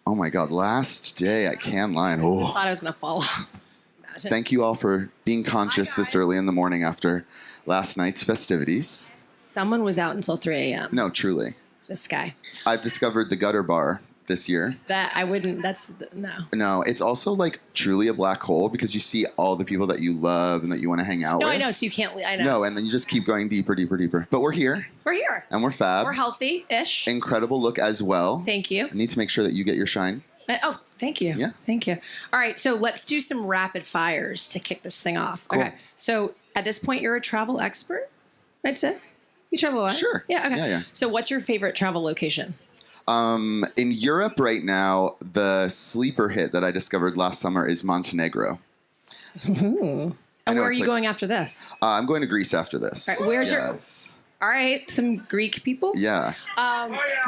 Oh my God, last day at Cannes Line. I Oh. thought I was going to fall off. Imagine. Thank you all for being conscious this early in the morning after last night's festivities. Someone was out until 3 a.m. No, truly. This guy. I've discovered the gutter bar this year. That I wouldn't, no. No, it's also like truly a black hole because you see all the people that you love and that you want to hang out with. No, I know, so you can't, I know. No, and then you just keep going deeper, deeper, deeper. But we're here. We're here. And we're fab. We're healthy-ish. Incredible look as well. Thank you. I need to make sure that you get your shine. Oh, thank you. Yeah. Thank you. All right, so let's do some rapid fires to kick this thing off. Cool. Okay, so at this point, you're a travel expert, I'd say. You travel a lot? Sure. Yeah, okay. Yeah. So what's your favorite travel location? In Europe right now, the sleeper hit that I discovered last summer is Montenegro. Ooh. And where are you going after this? I'm going to Greece after this. All right, where's yes. All right, some Greek people? Yeah.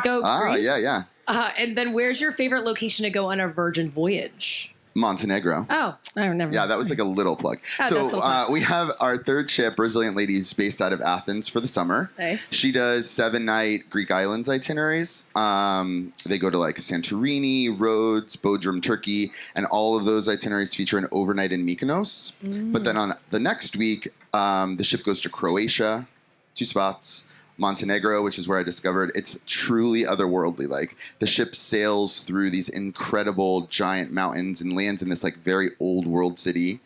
Go Greece? Yeah. And then where's your favorite location to go on a Virgin voyage? Montenegro. Oh, never. Yeah, that was like a little plug. Oh, so we have our third ship, Brazilian Lady, who's based out of Athens for the summer. Nice. She does 7-night Greek islands itineraries. They go to like Santorini, Rhodes, Bodrum, Turkey, and all of those itineraries feature an overnight in Mykonos. But then on the next week, the ship goes to Croatia, 2 spots. Montenegro, which is where I discovered it's truly otherworldly. Like the ship sails through these incredible giant mountains and lands in this like very old world city.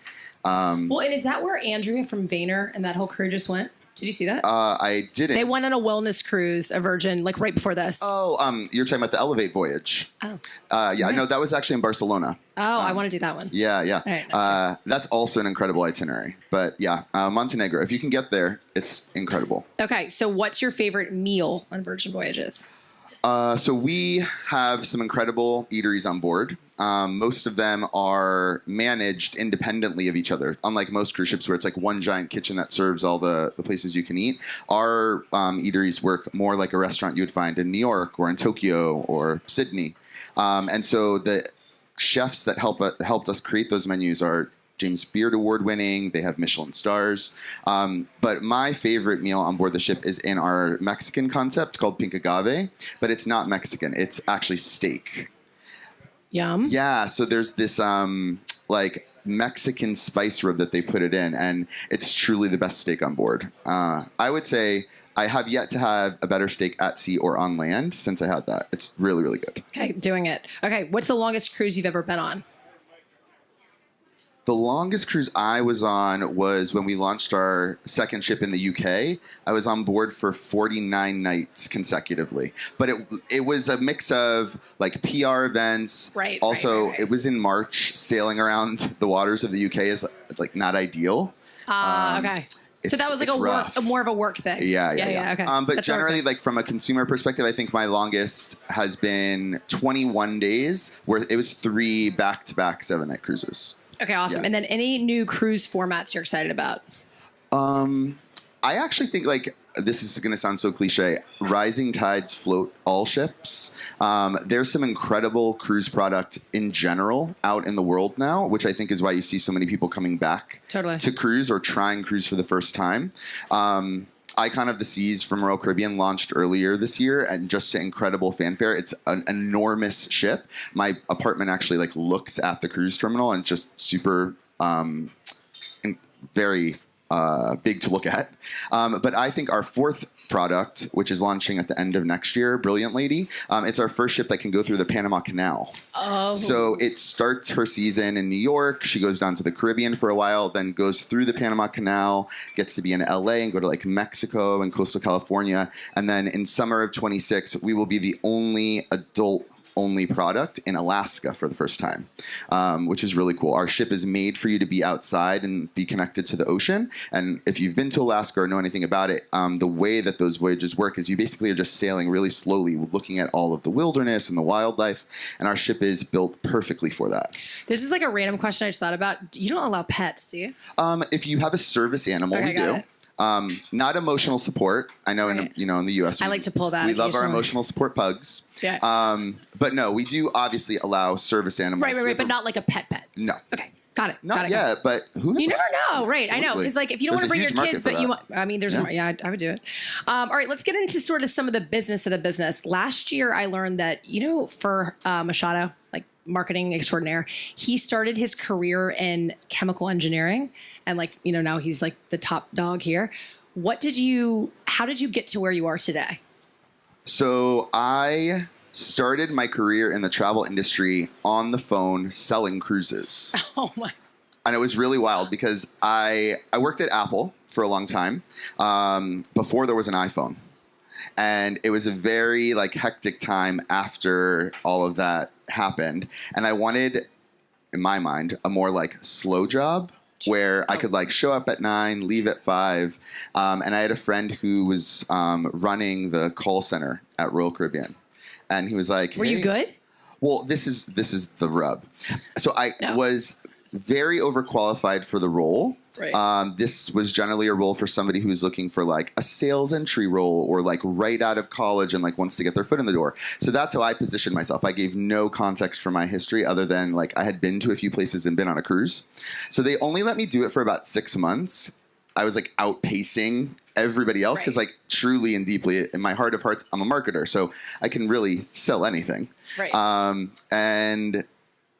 Well, and is that where Andrea from Vayner and that whole crew just went? Did you see that? I didn't. They went on a wellness cruise, a Virgin, like right before this. Oh, you're talking about the Elevate voyage. Oh. Yeah, no, that was actually in Barcelona. Oh, I want to do that one. Yeah. All right, That's also an incredible itinerary. But yeah, Montenegro, if you can get there, it's incredible. Okay, so what's your favorite meal on Virgin Voyages? So we have some incredible eateries on board. Most of them are managed independently of each other. Unlike most cruise ships where it's like one giant kitchen that serves all the places you can eat, our eateries work more like a restaurant you would find in New York or in Tokyo or Sydney. And so the chefs that helped us create those menus are James Beard Award winning. They have Michelin stars. But my favorite meal on board the ship is in our Mexican concept called Pink Agave. But it's not Mexican. It's actually steak. Yum. Yeah. So there's this like Mexican spice rub that they put it in. And it's truly the best steak on board. I would say I have yet to have a better steak at sea or on land since I had that. It's really, really good. Okay, doing it. Okay, what's the longest cruise you've ever been on? The longest cruise I was on was when we launched our second ship in the UK. I was on board for 49 nights consecutively. But it was a mix of like PR events. Right. Also, it was in March. Sailing around the waters of the UK is like not ideal. Okay. So that was like more of a work thing. Yeah. Okay. But That's generally, like from a consumer perspective, I think my longest has been 21 days, where it was 3 back-to-back 7-night cruises. Okay, awesome. Yeah. And then any new cruise formats you're excited about? I actually think like this is going to sound so cliche. Rising tides float all ships. There's some incredible cruise product in general out in the world now, which I think is why you see so many people coming back to cruise or trying cruise for the first time. Icon of the Seas from Royal Caribbean launched earlier this year, and just to incredible fanfare. It's an enormous ship. My apartment actually like looks at the cruise terminal and just super very big to look at. But I think our fourth product, which is launching at the end of next year, Brilliant Lady, it's our first ship that can go through the Panama Canal. Oh. So it starts her season in New York. She goes down to the Caribbean for a while, then goes through the Panama Canal, gets to be in LA and go to like Mexico and coastal California. And then in summer of 26, we will be the only adult-only product in Alaska for the first time, which is really cool. Our ship is made for you to be outside and be connected to the ocean. And if you've been to Alaska or know anything about it, the way that those voyages work is you basically are just sailing really slowly, looking at all of the wilderness and the wildlife. And our ship is built perfectly for that. This is like a random question I just thought about. You don't allow pets, do you? If you have a service animal, we do. Not emotional support. I know in the U.S. I like to pull that. We love our emotional support pugs. Yeah. But no, we do obviously allow service animals. Right. But not like a pet. No. Okay. Got it. Not yet, but who knows? You never know, right? Absolutely. I know. It's like if you don't want to bring your kids, but you want, I mean, there's, I would do it. All right, let's get into sort of some of the business of the business. Last year, I learned that, for Machado, like marketing extraordinaire, he started his career in chemical engineering. And now he's like the top dog here. How did you get to where you are today? So I started my career in the travel industry on the phone selling cruises. Oh my. And it was really wild because I worked at Apple for a long time before there was an iPhone. And it was a very hectic time after all of that happened. And I wanted, in my mind, a more slow job where I could show up at 9, leave at 5. And I had a friend who was running the call center at Royal Caribbean. And he was like, "Were you good?" Well, this is the rub. So I was very overqualified for the role. Right. This was generally a role for somebody who was looking for a sales entry role or right out of college and wants to get their foot in the door. So that's how I positioned myself. I gave no context for my history other than I had been to a few places and been on a cruise. So they only let me do it for about 6 months. I was outpacing everybody else because truly and deeply in my heart of hearts, I'm a marketer. So I can really sell anything. Right. And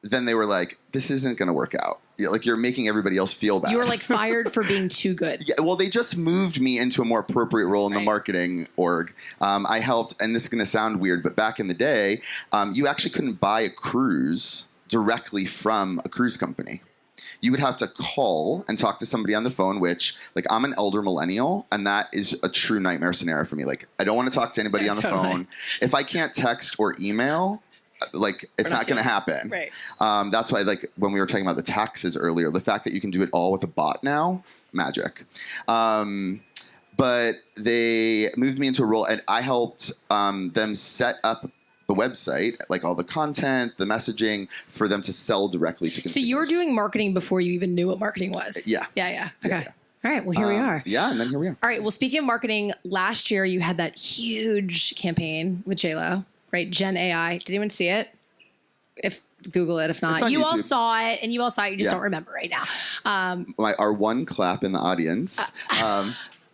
then they were like, this isn't going to work out. You're making everybody else feel bad. You were fired for being too good. Yeah, well, they just moved me into a more appropriate role in the marketing org. I helped, and this is going to sound weird, but back in the day, you actually couldn't buy a cruise directly from a cruise company. You would have to call and talk to somebody on the phone, which, I'm an elder millennial, and that is a true nightmare scenario for me. I don't want to talk to anybody on the phone. If I can't text or email, it's not going to happen. Right. That's why, when we were talking about the taxes earlier, the fact that you can do it all with a bot now, magic. But they moved me into a role, and I helped them set up the website, all the content, the messaging, for them to sell directly to consumers. So you were doing marketing before you even knew what marketing was? Yeah. Yeah. Okay. Yeah. All right. Well, here we are. Yeah, and then here we are. All right. Well, speaking of marketing, last year you had that huge campaign with JLo, right? Gen AI. Did anyone see it? If Google it. If not, you all saw it, and you all saw it. You just don't remember right now. Our one clap in the audience.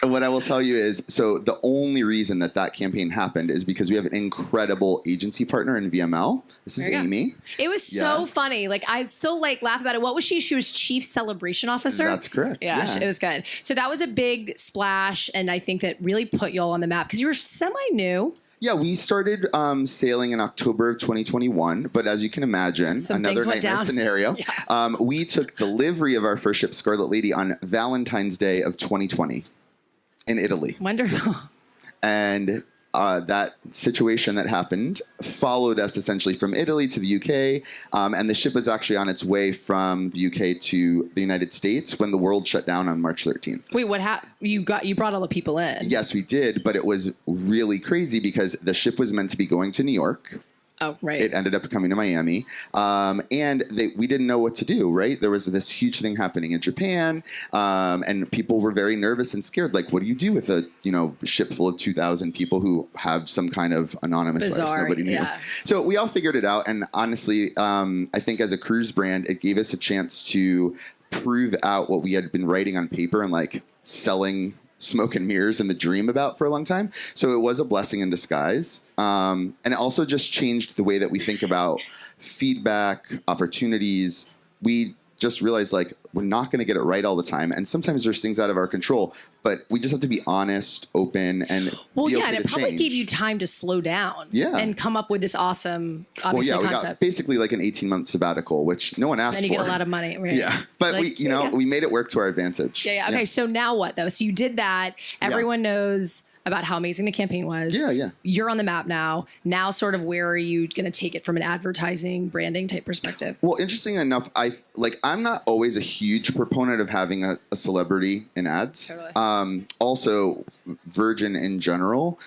What I will tell you is, so the only reason that campaign happened is because we have an incredible agency partner in VML. This is Amy. It was so funny. I still laugh about it. What was she? She was chief celebration officer. That's correct. Yeah, it was good. So that was a big splash, and I think that really put y'all on the map because you were semi-new. Yeah, we started sailing in October of 2021, but as you can imagine, another nightmare scenario. Yeah. We took delivery of our first ship, Scarlet Lady, on Valentine's Day of 2020 in Italy. Wonderful. And that situation that happened followed us essentially from Italy to the UK, and the ship was actually on its way from the UK to the United States when the world shut down on March 13th. Wait, what happened? You brought all the people in? Yes, we did, but it was really crazy because the ship was meant to be going to New York. Oh, right. It ended up coming to Miami, and we didn't know what to do, right? There was this huge thing happening in Japan, and people were very nervous and scared. What do you do with a ship full of 2,000 people who have some kind of anonymous lives nobody knew? Yeah. So we all figured it out, and honestly, I think as a cruise brand, it gave us a chance to prove out what we had been writing on paper and selling smoke and mirrors and the dream about for a long time. So it was a blessing in disguise. And it also just changed the way that we think about feedback, opportunities. We just realized we're not going to get it right all the time. And sometimes there's things out of our control, but we just have to be honest, open, and be okay and it probably gave you time to slow down and come up with this awesome, obviously, we concept. got basically an 18-month sabbatical, which no one asked for. And you get a lot of money. Right? Yeah. But we made it work to our advantage. Yeah. Okay. So now what though? So you did that. Everyone knows about how amazing the campaign was. Yeah. You're on the map now. Now sort of where are you going to take it from an advertising, branding type perspective? Well, interesting enough, I'm not always a huge proponent of having a celebrity in ads. Totally. Also, Virgin in general,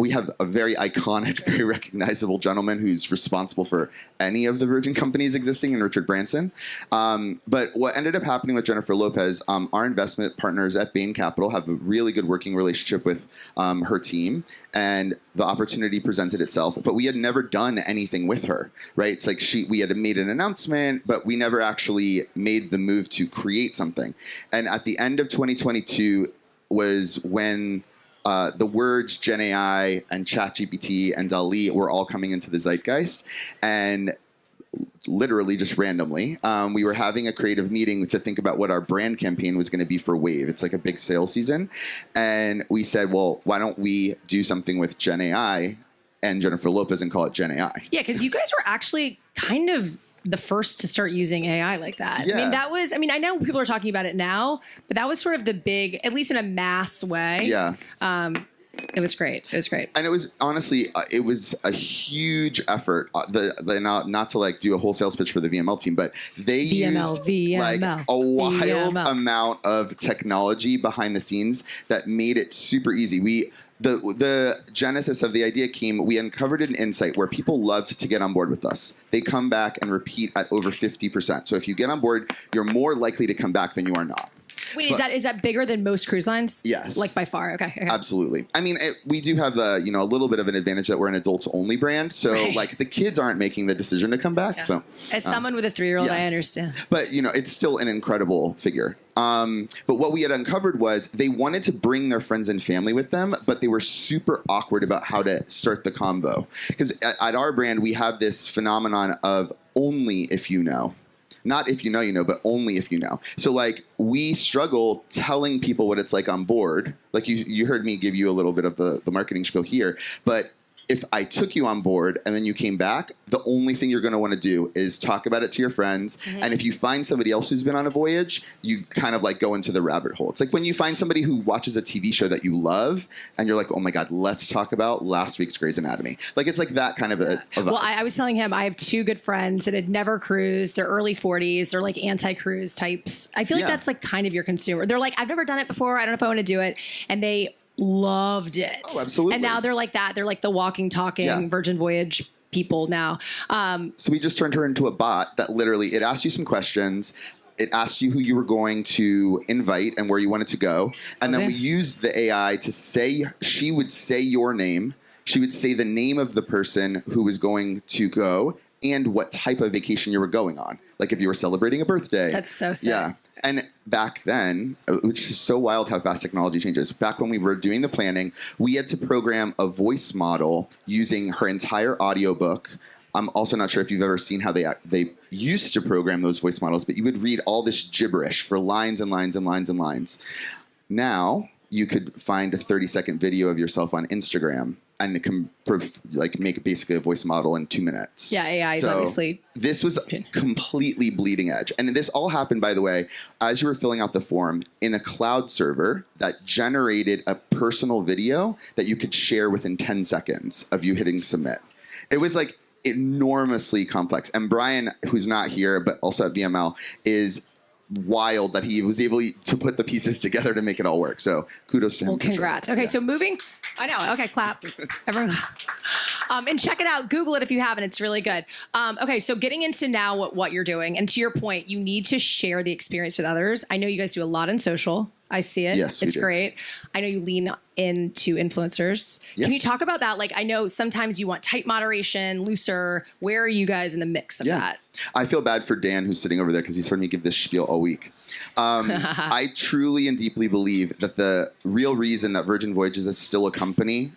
we have a very iconic, very recognizable gentleman who's responsible for any of the Virgin companies existing in Richard Branson. But what ended up happening with Jennifer Lopez, our investment partners at Bain Capital have a really good working relationship with her team, and the opportunity presented itself. But we had never done anything with her, right? It's like we had made an announcement, but we never actually made the move to create something. And at the end of 2022 was when the words Gen AI and ChatGPT and DALL-E were all coming into the zeitgeist. And literally just randomly, we were having a creative meeting to think about what our brand campaign was going to be for Wave. It's like a big sales season. And we said, well, why don't we do something with Gen AI and Jennifer Lopez and call it Gen AI? Yeah, because you guys were actually kind of the first to start using AI like that. Yeah. I mean, I know people are talking about it now, but that was sort of the big, at least in a mass way. Yeah. It was great. It was great. And it was honestly, it was a huge effort. Not to like do a whole sales pitch for the VML team, but they used like a wild amount of technology behind the scenes that made it super easy. The genesis of the idea came, we uncovered an insight where people loved to get on board with us. They come back and repeat at over 50%. So if you get on board, you're more likely to come back than you are not. Wait, is that bigger than most cruise lines? Yes. Like by far? Okay. Absolutely. I mean, we do have a little bit of an advantage that we're an adults only brand. So like the kids aren't making the decision to come back. Yeah. So as someone with a 3-year-old, yes. I understand. But it's still an incredible figure. But what we had uncovered was they wanted to bring their friends and family with them, but they were super awkward about how to start the combo. Because at our brand, we have this phenomenon of only if you know. Not if you know, you know, but only if you know. So, like, we struggle telling people what it's like on board. Like, you heard me give you a little bit of the marketing spiel here. But if I took you on board and then you came back, the only thing you're going to want to do is talk about it to your friends. Mm-hmm. And if you find somebody else who's been on a voyage, you kind of like go into the rabbit hole. It's like when you find somebody who watches a TV show that you love and you're like, oh my God, let's talk about last week's Grey's Anatomy. Like, it's like that kind of a well, I was telling him I have 2 good friends that had never cruised. They're early 40s. They're like anti-cruise types. I feel like that's like kind of your consumer. They're like, I've never done it before. I don't know if I want to do it. And they loved it. Oh, absolutely. And now they're like that. They're like the walking, talking Virgin Voyage people now. So we just turned her into a bot that literally, it asked you some questions. It asked you who you were going to invite and where you wanted to go. And then we used the AI to say, she would say your name. She would say the name of the person who was going to go and what type of vacation you were going on. Like if you were celebrating a birthday. That's so sick. Yeah. And back then, which is so wild how fast technology changes, back when we were doing the planning, we had to program a voice model using her entire audiobook. I'm also not sure if you've ever seen how they used to program those voice models, but you would read all this gibberish for lines and lines and lines and lines. Now, you could find a 30-second video of yourself on Instagram and it can make basically a voice model in 2 minutes. Yeah, AI is obviously... This was completely bleeding edge. And this all happened, by the way, as you were filling out the form, in a cloud server that generated a personal video that you could share within 10 seconds of you hitting submit. It was like enormously complex. And Brian, who's not here, but also at BML, is wild that he was able to put the pieces together to make it all work. So kudos to him. Well, congrats. Sure. Okay, so moving. I know. Okay, clap. Everyone. And check it out. Google it if you haven't. It's really good. Okay, so getting into now what you're doing. And to your point, you need to share the experience with others. I know you guys do a lot in social. I see it. Yes, it's great. I know you lean into influencers. Yep. Can you talk about that? Like, I know sometimes you want tight moderation, looser. Where are you guys in the mix of that? I feel bad for Dan, who's sitting over there, because he's heard me give this spiel all week. I truly and deeply believe that the real reason that Virgin Voyages is still a company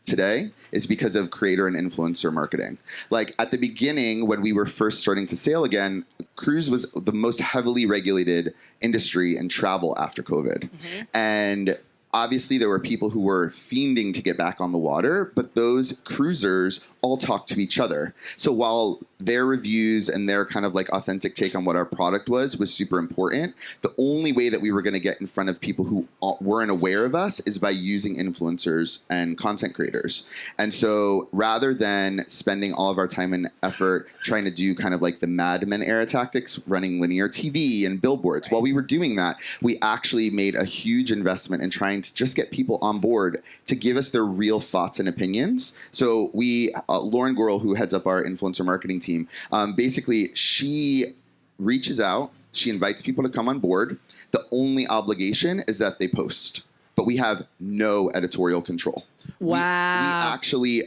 today is because of creator and influencer marketing. Like at the beginning, when we were first starting to sail again, cruise was the most heavily regulated industry in travel after COVID. Mm-hmm. And obviously there were people who were fiending to get back on the water, but those cruisers all talked to each other. So while their reviews and their kind of like authentic take on what our product was super important. The only way that we were going to get in front of people who weren't aware of us is by using influencers and content creators. And so rather than spending all of our time and effort trying to do kind of like the Mad Men era tactics, running linear TV and billboards, while we were doing that, we actually made a huge investment in trying to just get people on board to give us their real thoughts and opinions. So we, Lauren Gorel, who heads up our influencer marketing team, basically she reaches out, she invites people to come on board. The only obligation is that they post, but we have no editorial control. Wow. We actually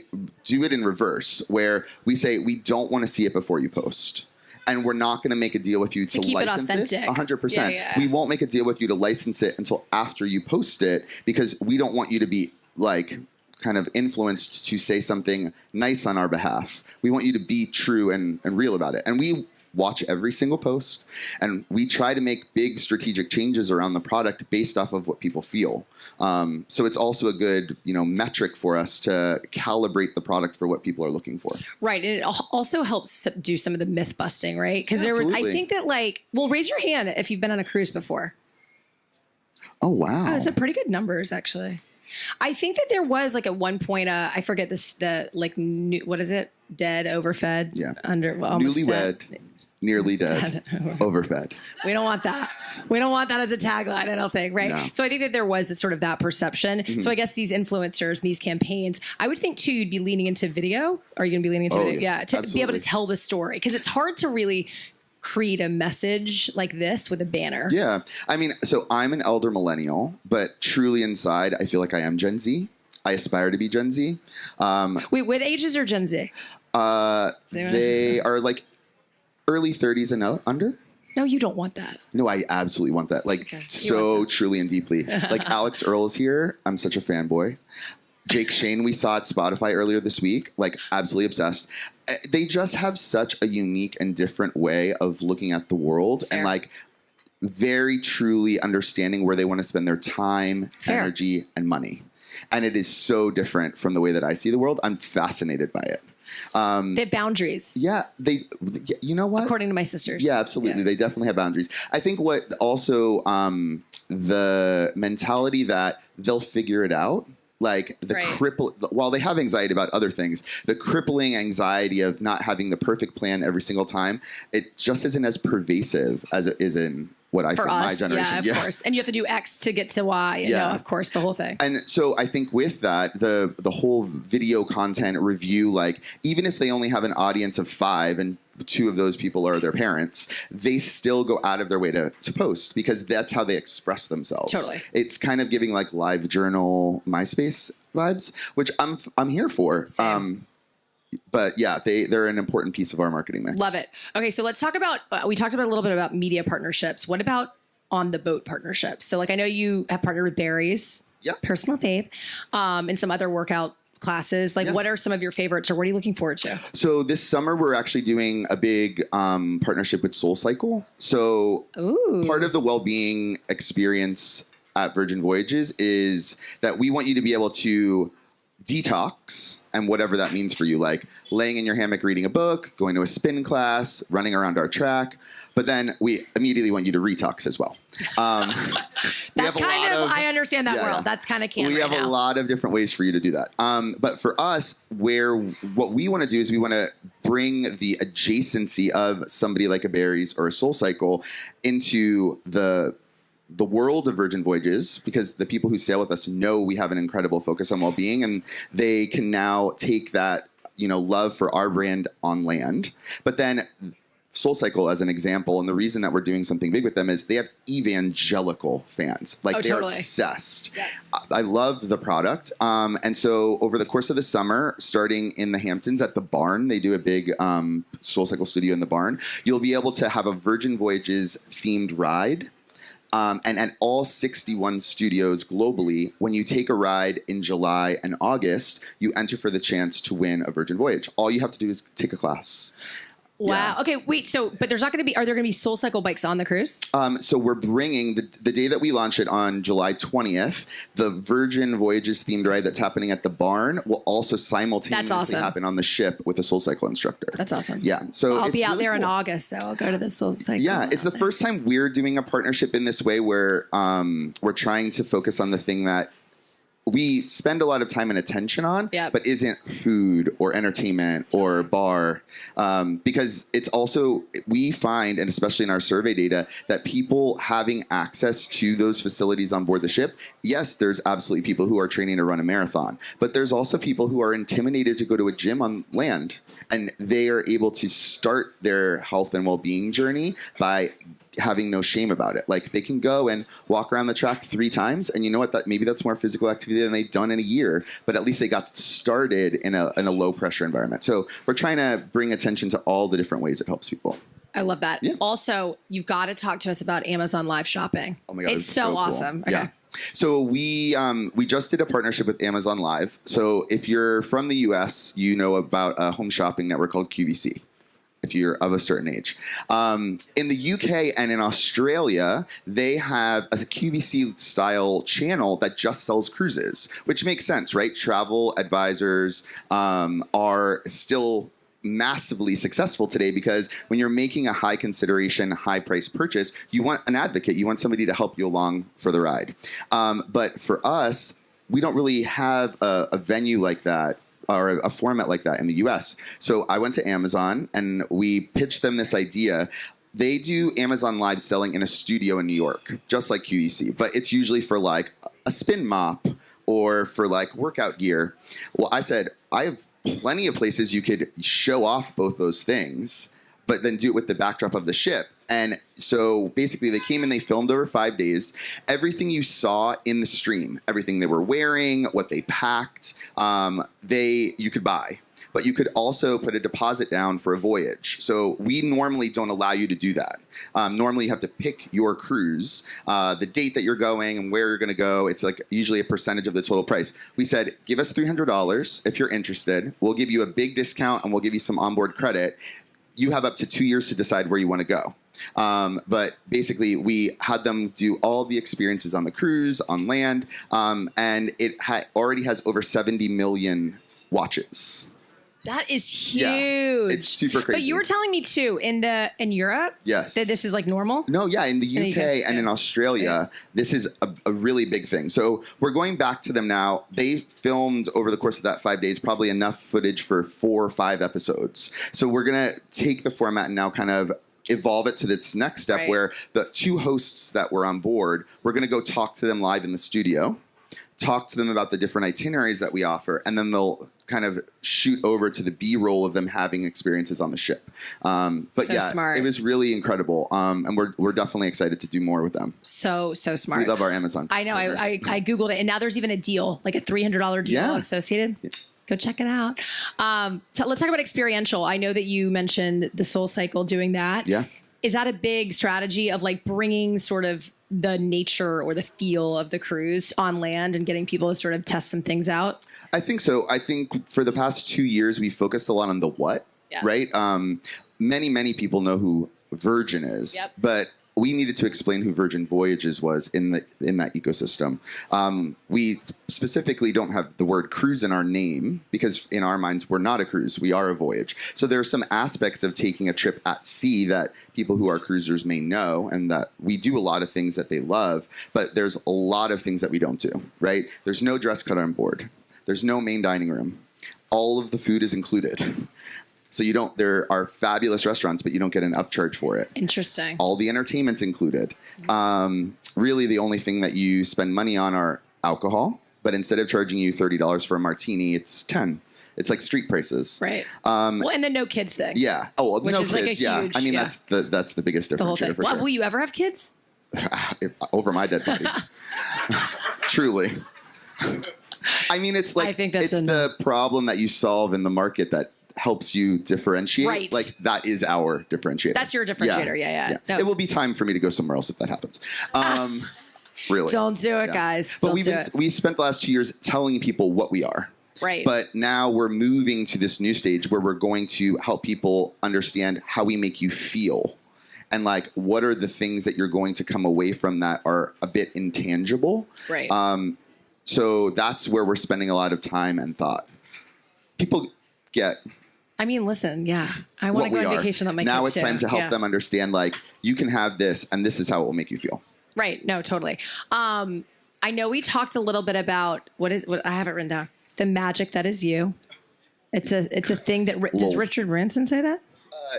do it in reverse, where we say we don't want to see it before you post. And we're not going to make a deal with you to keep license it authentic. 100%. Yeah, yeah. We won't make a deal with you to license it until after you post it, because we don't want you to be like kind of influenced to say something nice on our behalf. We want you to be true and real about it. And we watch every single post, and we try to make big strategic changes around the product based off of what people feel. So it's also a good, metric for us to calibrate the product for what people are looking for. Right. And it also helps do some of the myth busting, right? Because I think that raise your hand if you've been on a cruise before. Oh, wow. Oh, it's pretty good numbers, actually. I think that there was at one point, I forget this, what is it? Dead, overfed? Yeah. Almost newlywed, dead. Nearly dead, overfed. We don't want that. We don't want that as a tagline, I don't think, right? No. So I think that there was sort of that perception. Mm-hmm. So I guess these influencers, these campaigns, I would think too, you'd be leaning into video. Are you going to be leaning into video? Yeah, to be able to tell the story. Because it's hard to really create a message like this with a banner. Yeah. I mean, so I'm an elder millennial, but truly inside, I feel like I am Gen Z. I aspire to be Gen Z. Wait, what ages are Gen Z? They are early 30s and under. No, you don't want that. No, I absolutely want that. So truly and deeply. Alex Earl is here. I'm such a fanboy. Jake Shane, we saw at Spotify earlier this week, absolutely obsessed. They just have such a unique and different way of looking at the world. Fair. And very truly understanding where they want to spend their time, Fair. Energy, and money. And it is so different from the way that I see the world. I'm fascinated by it. They have boundaries. Yeah, you know what? According to my sisters. Yeah, absolutely. Yeah. They definitely have boundaries. I think what also the mentality that they'll figure it out. While they have anxiety about other things, the crippling anxiety of not having the perfect plan every single time, it just isn't as pervasive as it is in what I feel my generation. Yeah, of course. And you have to do X to get to Y. And of course, the whole thing. And so I think with that, the whole video content review, even if they only have an audience of 5 and 2 of those people are their parents, they still go out of their way to post, because that's how they express themselves. Totally. It's kind of giving live journal MySpace vibes, which I'm here for. Same. But yeah, they're an important piece of our marketing mix. Love it. Okay, so let's talk about, we talked about a little bit about media partnerships. What about on the boat partnerships? So I know you have partnered with Barry's, personal fave, and some other workout classes. What are some of your favorites, or what are you looking forward to? So this summer, we're actually doing a big partnership with SoulCycle. So part of the well-being experience at Virgin Voyages is that we want you to be able to detox, and whatever that means for you, laying in your hammock reading a book, going to a spin class, running around our track. But then we immediately want you to retox as well. That's I understand that world. That's kind of canon. We have a lot of different ways for you to do that. But for us, what we want to do is we want to bring the adjacency of somebody like a Barry's or a SoulCycle into the world of Virgin Voyages, because the people who sail with us know we have an incredible focus on well-being, and they can now take that, love for our brand on land. But then SoulCycle, as an example, and the reason that we're doing something big with them is they have evangelical fans. They're totally obsessed. Yeah. I love the product. And so over the course of the summer, starting in the Hamptons at the Barn, they do a big SoulCycle studio in the Barn. You'll be able to have a Virgin Voyages themed ride. And at all 61 studios globally, when you take a ride in July and August, you enter for the chance to win a Virgin Voyage. All you have to do is take a class. Wow. Yeah. Okay, wait. But there's not going to be. Are there going to be SoulCycle bikes on the cruise? So we're bringing the day that we launch it on July 20th. The Virgin Voyages themed ride that's happening at the barn will also simultaneously happen on the ship with a SoulCycle instructor. That's awesome. Yeah. So I'll be out really there cool. in August, so I'll go to the SoulCycle. Yeah, it's the first time we're doing a partnership in this way where we're trying to focus on the thing that we spend a lot of time and attention on, but isn't food or entertainment or bar. Because it's also, we find, and especially in our survey data, that people having access to those facilities on board the ship, yes, there's absolutely people who are training to run a marathon, but there's also people who are intimidated to go to a gym on land, and they are able to start their health and well-being journey by having no shame about it. Like, they can go and walk around the track 3 times, and you know what? That maybe that's more physical activity than they've done in a year, but at least they got started in a low pressure environment. So we're trying to bring attention to all the different ways it helps people. I love that. Yeah. Also, you've got to talk to us about Amazon Live Shopping. Oh my God, it's so awesome. Cool. Okay. Yeah. So we just did a partnership with Amazon Live. So if you're from the US, you know about a home shopping network called QVC, if you're of a certain age. In the UK and in Australia, they have a QVC-style channel that just sells cruises, which makes sense, right? Travel advisors are still massively successful today because when you're making a high consideration, high price purchase, you want an advocate. You want somebody to help you along for the ride. But for us, we don't really have a venue like that or a format like that in the US. So I went to Amazon and we pitched them this idea. They do Amazon Live selling in a studio in New York, just like QEC, but it's usually for like a spin mop or for like workout gear. Well, I said, I have plenty of places you could show off both those things, but then do it with the backdrop of the ship. And so basically they came and they filmed over 5 days. Everything you saw in the stream, everything they were wearing, what they packed, you could buy. But you could also put a deposit down for a voyage. So we normally don't allow you to do that. Normally you have to pick your cruise, the date that you're going and where you're going to go. It's like usually a percentage of the total price. We said, give us $300 if you're interested. We'll give you a big discount and we'll give you some onboard credit. You have up to 2 years to decide where you want to go. But basically, we had them do all the experiences on the cruise, on land, and it already has over 70 million watches. That is huge. Yeah, it's super crazy. But you were telling me too in Europe, yes, that this is like normal. No, yeah, in the UK and in Australia, this is a really big thing. So we're going back to them now. They filmed over the course of that 5 days probably enough footage for 4 or 5 episodes. So we're gonna take the format and now kind of evolve it to this next step where the 2 hosts that were on board, we're gonna go talk to them live in the studio, talk to them about the different itineraries that we offer, and then they'll kind of shoot over to the B-roll of them having experiences on the ship. But so yeah, smart. It was really incredible. And we're definitely excited to do more with them. So smart. We love our Amazon. I know. I Googled it, and now there's even a deal, like a $300 deal associated. Yeah. Go check it out. So let's talk about experiential. I know that you mentioned the SoulCycle doing that. Yeah. Is that a big strategy of like bringing sort of the nature or the feel of the cruise on land and getting people to sort of test some things out? I think so. I think for the past 2 years, we focused a lot on the what, right? Many people know who Virgin is, but we needed to explain who Virgin Voyages was in that ecosystem. We specifically don't have the word cruise in our name because in our minds, we're not a cruise. We are a voyage. So there are some aspects of taking a trip at sea that people who are cruisers may know, and that we do a lot of things that they love, but there's a lot of things that we don't do, right? There's no dress code on board. There's no main dining room. All of the food is included. So there are fabulous restaurants, but you don't get an upcharge for it. Interesting. All the entertainment's included. Really, the only thing that you spend money on are alcohol, but instead of charging you $30 for a martini, it's $10. It's like street prices. Right. Well, and then no kids thing. Yeah. Oh, well, which no is kids. Like a huge, I mean, that's the biggest differentiator for sure. Will you ever have kids? Over my dead body. Truly. I mean, it's like, it's the problem that you solve in the market that helps you differentiate. Right. Like, that is our differentiator. That's your differentiator. Yeah. No. It will be time for me to go somewhere else if that happens. Really. Don't do it, guys. But we spent the last 2 years telling people what we are. Right. But now we're moving to this new stage where we're going to help people understand how we make you feel. And like, what are the things that you're going to come away from that are a bit intangible? Right. So that's where we're spending a lot of time and thought. People get. I mean, listen, yeah. I want to go on vacation on my Now kids it's time to help them understand, like, you can have this, and this is how it will make you feel. Right. No, totally. I know we talked a little bit about what I have it written down. The magic that is you. It's a thing that does Richard Branson say that?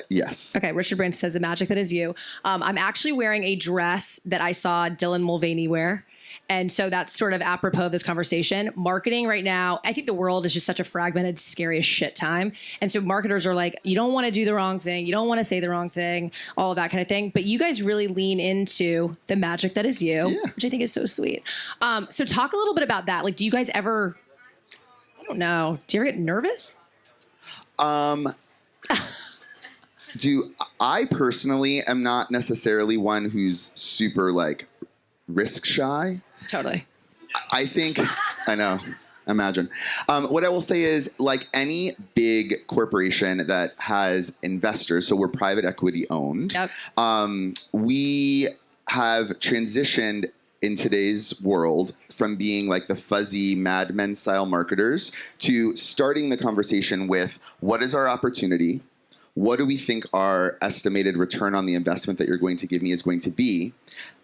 Yes. Okay. Richard Branson says the magic that is you. I'm actually wearing a dress that I saw Dylan Mulvaney wear. And so that's sort of apropos of this conversation. Marketing right now, I think the world is just such a fragmented, scary as shit time. And so marketers are like, you don't want to do the wrong thing. You don't want to say the wrong thing, all of that kind of thing. But you guys really lean into the magic that is you, which I think is so sweet. So talk a little bit about that. Like, do you guys ever, I don't know, do you ever get nervous? I personally am not necessarily one who's super like risk shy. Totally. I think, I know, imagine. What I will say is, like any big corporation that has investors, so we're private equity owned, we have transitioned in today's world from being like the fuzzy Mad Men style marketers to starting the conversation with, what is our opportunity? What do we think our estimated return on the investment that you're going to give me is going to be?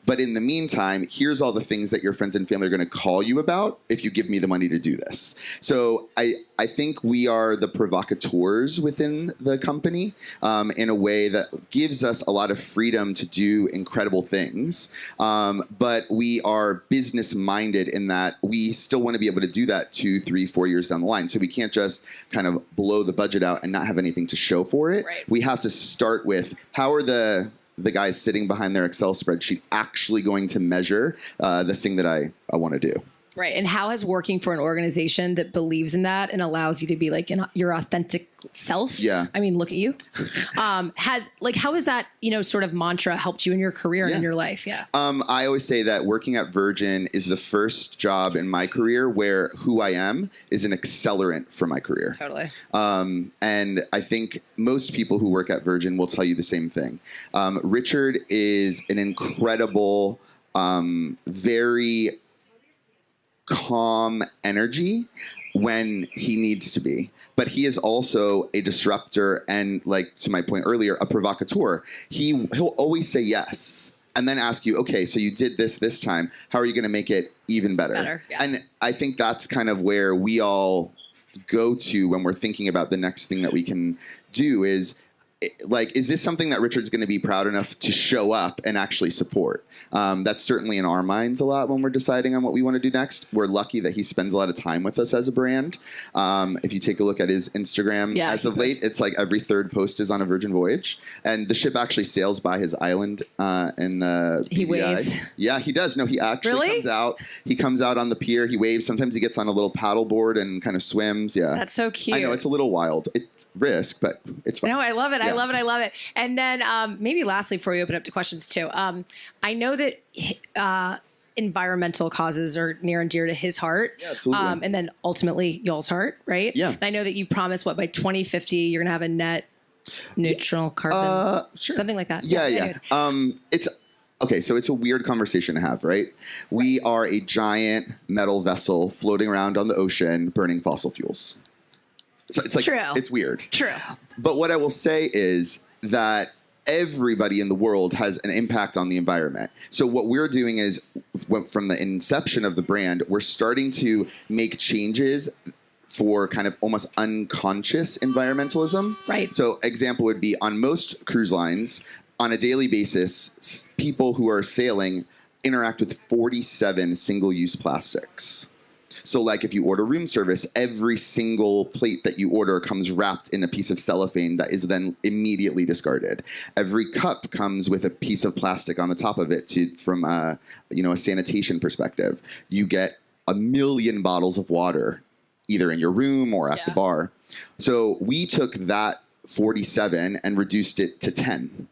But in the meantime, here's all the things that your friends and family are going to call you about if you give me the money to do this. So I think we are the provocateurs within the company in a way that gives us a lot of freedom to do incredible things. But we are business minded in that we still want to be able to do that 2, 3, 4 years down the line. So we can't just kind of blow the budget out and not have anything to show for it. Right. We have to start with, how are the guys sitting behind their Excel spreadsheet actually going to measure the thing that I want to do. Right. And how has working for an organization that believes in that and allows you to be like your authentic self? Yeah. I mean, look at you. How has that, sort of mantra helped you in your career and in your life? Yeah. I always say that working at Virgin is the first job in my career where who I am is an accelerant for my career. Totally. And I think most people who work at Virgin will tell you the same thing. Richard is an incredible, very calm energy when he needs to be. But he is also a disruptor and, like, to my point earlier, a provocateur. He'll always say yes and then ask you, okay, so you did this time. How are you going to make it even better? Yeah. And I think that's kind of where we all go to when we're thinking about the next thing that we can do is, like, is this something that Richard's going to be proud enough to show up and actually support? That's certainly in our minds a lot when we're deciding on what we want to do next. We're lucky that he spends a lot of time with us as a brand. If you take a look at his Instagram as of late, it's like every third post is on a Virgin voyage. And the ship actually sails by his island in the He waves. Yeah, he does. No, he actually comes out. He comes out on the pier. He waves. Sometimes he gets on a little paddle board and kind of swims. Yeah. That's so cute. I know, it's a little wild. Risk, but it's fun. No, I love it. Yeah. I love it. And then maybe lastly, before we open up to questions too, I know that environmental causes are near and dear to his heart. Yeah, absolutely. And then ultimately y'all's heart, right? Yeah. And I know that you promised by 2050 you're going to have a net neutral carbon, sure. Something like that. Yeah. It's okay. So it's a weird conversation to have, right? We are a giant metal vessel floating around on the ocean, burning fossil fuels. So it's like, it's weird. True. But what I will say is that everybody in the world has an impact on the environment. So what we're doing is, from the inception of the brand, we're starting to make changes for kind of almost unconscious environmentalism. Right. So example would be, on most cruise lines, on a daily basis, people who are sailing interact with 47 single-use plastics. So, like, if you order room service, every single plate that you order comes wrapped in a piece of cellophane that is then immediately discarded. Every cup comes with a piece of plastic on the top of it from a sanitation perspective. You get 1 million bottles of water, either in your room or at the bar. So we took that 47 and reduced it to 10.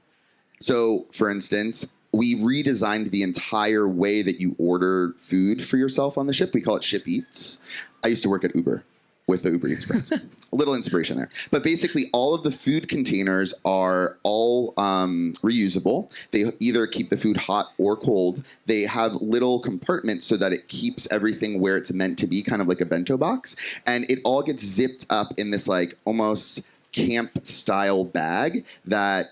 So, for instance, we redesigned the entire way that you order food for yourself on the ship. We call it Ship Eats. I used to work at Uber. with the Uber Eats brands. A little inspiration there. But basically, all of the food containers are all reusable. They either keep the food hot or cold. They have little compartments so that it keeps everything where it's meant to be, kind of like a bento box. And it all gets zipped up in this like almost camp style bag that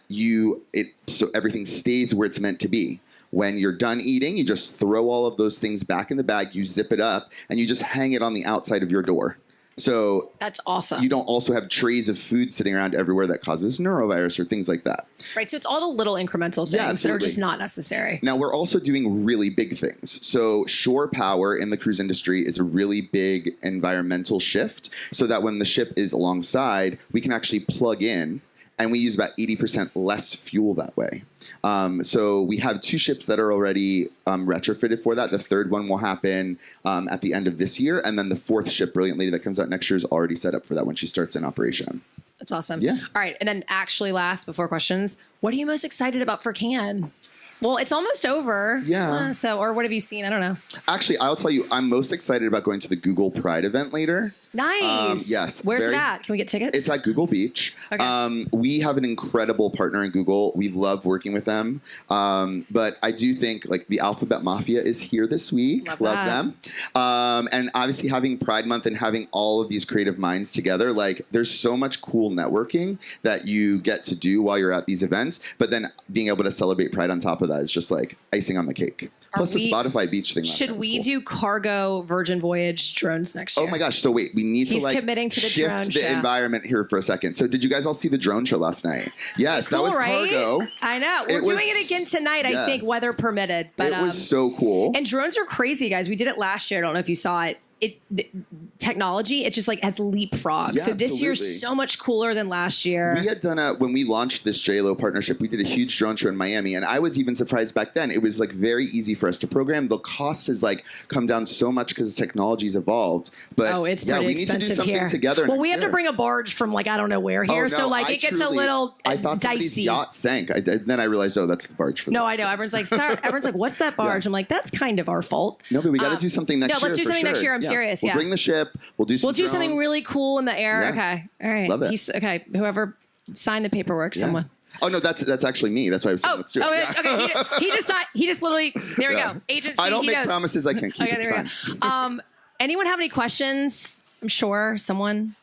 so everything stays where it's meant to be. When you're done eating, you just throw all of those things back in the bag, you zip it up, and you just hang it on the outside of your door. So that's awesome. You don't also have trays of food sitting around everywhere that causes neurovirus or things like that. Right. So it's all the little incremental things that are just not necessary. Now, we're also doing really big things. So shore power in the cruise industry is a really big environmental shift so that when the ship is alongside, we can actually plug in. And we use about 80% less fuel that way. So we have 2 ships that are already retrofitted for that. The 3rd one will happen at the end of this year. And then the 4th ship, Brilliant Lady, that comes out next year is already set up for that when she starts in operation. That's awesome. Yeah. All right. And then actually last, before questions, what are you most excited about for Cannes? Well, it's almost over. Yeah. Or what have you seen? I don't know. Actually, I'll tell you, I'm most excited about going to the Google Pride event later. Nice. Yes. Where's it at? Can we get tickets? It's at Google Beach. Okay. We have an incredible partner in Google. We love working with them. But I do think like the Alphabet Mafia is here this week. Love them. And obviously having Pride Month and having all of these creative minds together, like there's so much cool networking that you get to do while you're at these events. But then being able to celebrate Pride on top of that is just like icing on the cake. Plus the Spotify beach thing. Should we do Kargo Virgin Voyage drones next year? Oh my gosh. So wait, we need to like committing to the shift drone the show. environment here for a second. So did you guys all see the drone show last night? Yes, cool, that was right? Kargo. I know. We're doing it again tonight, I think, weather permitted. But it was so cool. And drones are crazy, guys. We did it last year. I don't know if you saw it. Technology, it just like has leapfrogged. Yeah, so this year's so much cooler than last year. We had done when we launched this JLo partnership, we did a huge drone show in Miami, and I was even surprised back then. It was like very easy for us to program. The cost has like come down so much because the technology's evolved. But it's pretty we need to do something here. together. Well, we have to bring a barge from like I don't know where here, so like it gets a little I thought dicey. Somebody's yacht sank. Then I realized, that's the barge for. No, I know. Everyone's like, what's that barge? I'm like, that's kind of our fault. No, but we got to do something next year. No, let's do something next year. I'm serious. We'll bring the ship. We'll do something really cool in the air. Yeah. Okay. All right. Love it. Okay. Whoever signed the paperwork, someone. Oh no, that's actually me. That's why I was saying let's do it. Okay. He just literally. There we go. Agency. I don't make promises I can't keep. Okay, there we go. Anyone have any questions? I'm sure someone.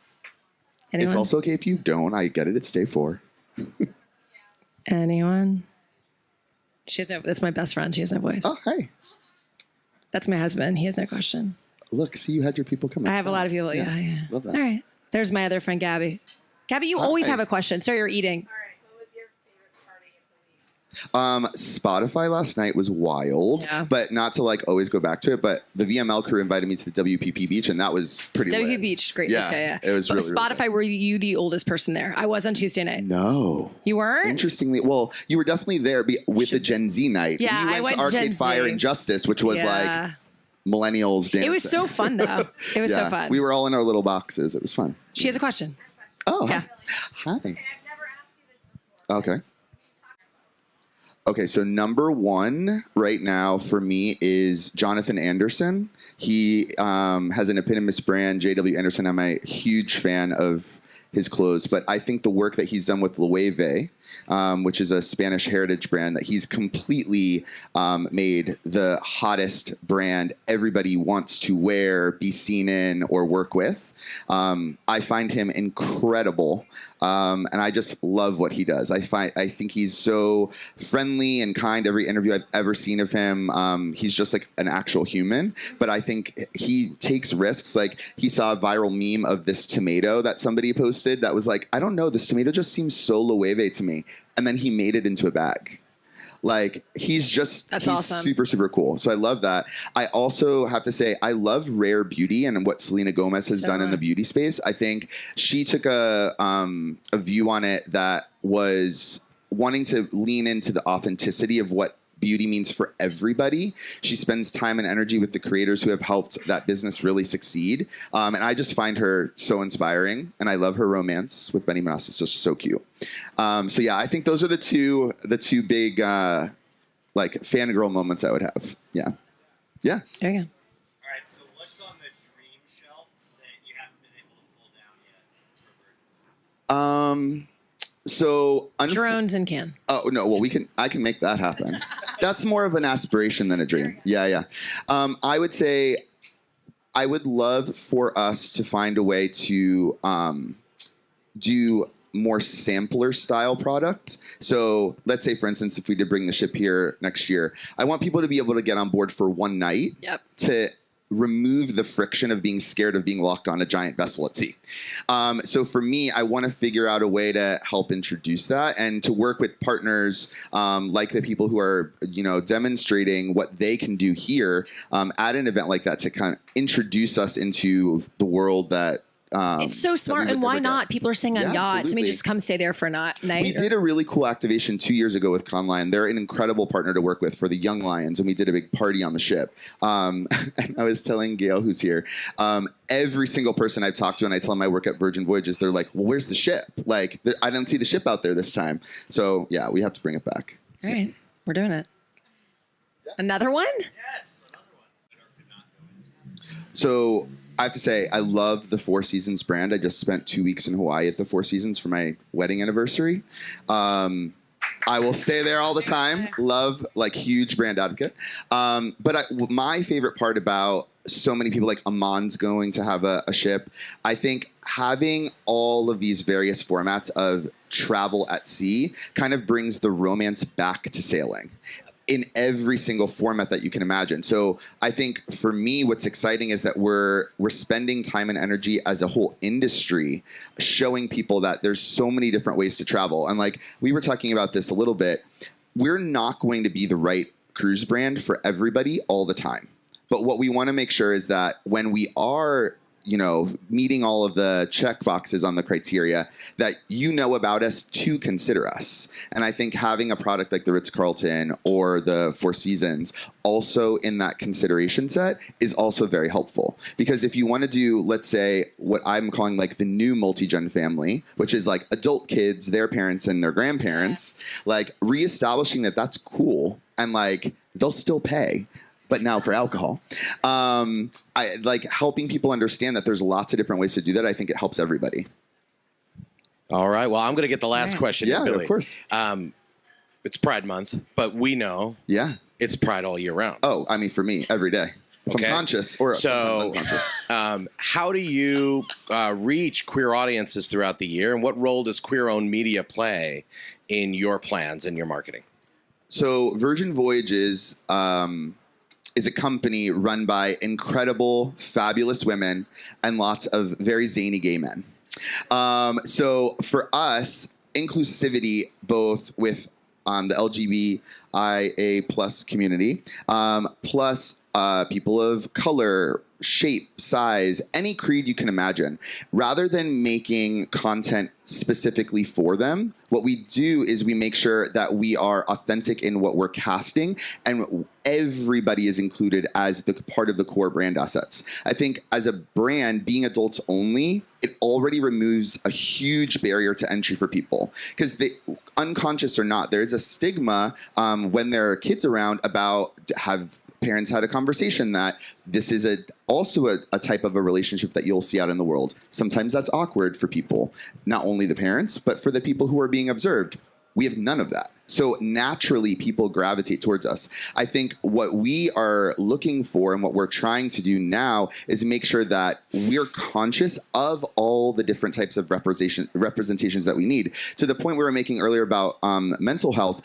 Anyone? It's also okay if you don't. I get it. It's day 4. Anyone? She has no. That's my best friend. She has no voice. Oh, hey. That's my husband. He has no question. Look, see, you had your people coming. I have a lot of people. Yeah. Love that. All right. There's my other friend, Gabby. Gabby, you always have a question. So you're eating. All right. What was your favorite party of the week? Spotify last night was wild, but not to like always go back to it. But the VML crew invited me to the WPP Beach, and that was pretty lit. WPP Beach, great. Yeah. It was really Spotify, really were you the oldest person there? I was on Tuesday night. No. You weren't? Interestingly, well, you were definitely there with the Gen Z night. Yeah, and you went to Arcade Fire and Justice, which was like millennials dancing. It was so fun, though. It was so fun. We were all in our little boxes. It was fun. She has a question. Oh, yeah. Hi. Okay, I've never asked you this before. Okay. Okay, so number 1 right now for me is Jonathan Anderson. He has an eponymous brand, JW Anderson. I'm a huge fan of his clothes, but I think the work that he's done with Loewe, which is a Spanish heritage brand, that he's completely made the hottest brand everybody wants to wear, be seen in, or work with. I find him incredible, and I just love what he does. I think he's so friendly and kind. Every interview I've ever seen of him, he's just like an actual human. But I think he takes risks. Like he saw a viral meme of this tomato that somebody posted that was like, I don't know, this tomato just seems so Loewe to me. And then he made it into a bag. Like he's awesome. Super, super cool. So I love that. I also have to say, I love Rare Beauty and what Selena Gomez has done in the beauty space. I think she took a view on it that was wanting to lean into the authenticity of what beauty means for everybody. She spends time and energy with the creators who have helped that business really succeed. And I just find her so inspiring, and I love her romance with Benny Manasseh. It's just so cute. So yeah, I think those are the two big like fangirl moments I would have. Yeah. There you go. All right, so what's on the dream shelf that you haven't been able to So drones and can. Oh no, well I can make that happen. That's more of an aspiration than a dream. Yeah. I would say I would love for us to find a way to do more sampler style product. So let's say, for instance, if we did bring the ship here next year, I want people to be able to get on board for one night to remove the friction of being scared of being locked on a giant vessel at sea. So for me, I want to figure out a way to help introduce that and to work with partners like the people who are, demonstrating what they can do here at an event like that to kind of introduce us into the world that it's so smart, and why not? People are staying on yachts. Absolutely. I mean, just come stay there for a night. We did a really cool activation 2 years ago with Conline. They're an incredible partner to work with for the young lions, and we did a big party on the ship. And I was telling Gail, who's here, every single person I've talked to, and I tell them I work at Virgin Voyages, they're like, well, where's the ship? Like, I don't see the ship out there this time. So, yeah, we have to bring it back. All right. We're doing it. Yeah. Another one? Yes, another one. So I have to say, I love the Four Seasons brand. I just spent 2 weeks in Hawaii at the Four Seasons for my wedding anniversary. I will stay there all the time. Love, huge brand advocate. But my favorite part about so many people, like Amon's going to have a ship, I think having all of these various formats of travel at sea kind of brings the romance back to sailing in every single format that you can imagine. So I think for me, what's exciting is that we're spending time and energy as a whole industry showing people that there's so many different ways to travel. And we were talking about this a little bit, we're not going to be the right cruise brand for everybody all the time. But what we want to make sure is that when we are meeting all of the check boxes on the criteria, that about us to consider us. And I think having a product like the Ritz-Carlton or the Four Seasons also in that consideration set is also very helpful. Because if you want to do, let's say, what I'm calling the new multi-gen family, which is adult kids, their parents, and their grandparents, reestablishing that that's cool and they'll still pay. But now for alcohol. I helping people understand that there's lots of different ways to do that. I think it helps everybody. All right. Well, I'm going to get the last question. Yeah, Billy. Of course. It's Pride Month, but we know it's Pride all year round. Oh, I mean, for me, every day. If I'm conscious or unconscious. How do you reach queer audiences throughout the year, and what role does queer-owned media play in your plans and your marketing? So Virgin Voyages is a company run by incredible, fabulous women and lots of very zany gay men. So for us, inclusivity, both with the LGBTIA plus community, plus people of color, shape, size, any creed you can imagine. Rather than making content specifically for them, what we do is we make sure that we are authentic in what we're casting and everybody is included as the part of the core brand assets. I think as a brand, being adults only, it already removes a huge barrier to entry for people. Because unconscious or not, there's a stigma when there are kids around about have parents had a conversation that this is also a type of a relationship that you'll see out in the world. Sometimes that's awkward for people, not only the parents, but for the people who are being observed. We have none of that. So naturally, people gravitate towards us. I think what we are looking for and what we're trying to do now is make sure that we're conscious of all the different types of representations that we need. To the point we were making earlier about mental health,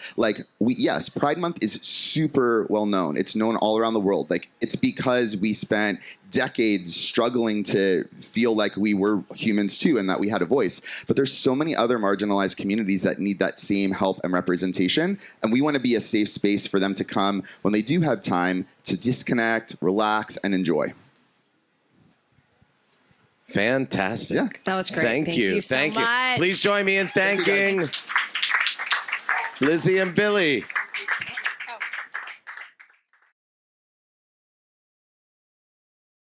yes, Pride Month is super well known. It's known all around the world. It's because we spent decades struggling to feel like we were humans too and that we had a voice. But there's so many other marginalized communities that need that same help and representation. And we want to be a safe space for them to come when they do have time to disconnect, relax, and enjoy. Fantastic. Yeah. That was great. Thank you so much. Please join me in thanking Lizzie and Billy.